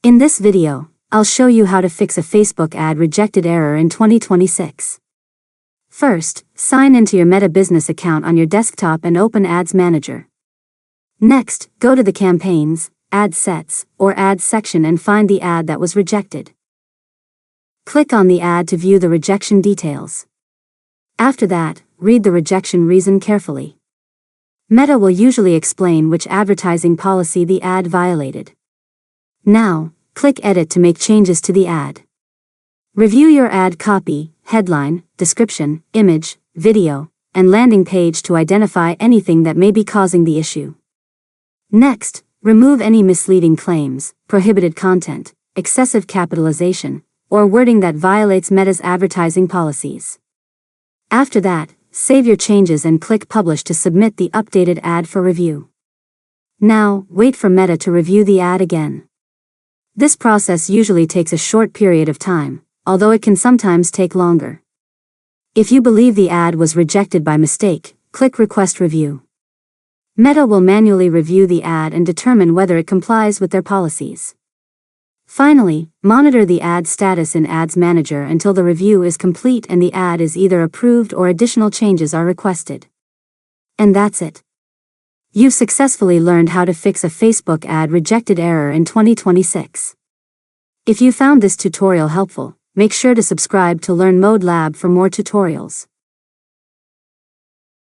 In this video, I'll show you how to fix a Facebook ad rejected error in 2026. First, sign into your Meta business account on your desktop and open Ads Manager. Next, go to the Campaigns, Ad Sets, or Ads section and find the ad that was rejected. Click on the ad to view the rejection details. After that, read the rejection reason carefully. Meta will usually explain which advertising policy the ad violated. Now, click Edit to make changes to the ad. Review your ad copy, headline, description, image, video, and landing page to identify anything that may be causing the issue. Next, remove any misleading claims, prohibited content, excessive capitalization, or wording that violates Meta's advertising policies. After that, save your changes and click Publish to submit the updated ad for review. Now, wait for Meta to review the ad again. This process usually takes a short period of time, although it can sometimes take longer. If you believe the ad was rejected by mistake, click Request Review. Meta will manually review the ad and determine whether it complies with their policies. Finally, monitor the ad status in Ads Manager until the review is complete and the ad is either approved or additional changes are requested. And that's it. You've successfully learned how to fix a Facebook ad rejected error in 2026. If you found this tutorial helpful, make sure to subscribe to LearnModelab for more tutorials.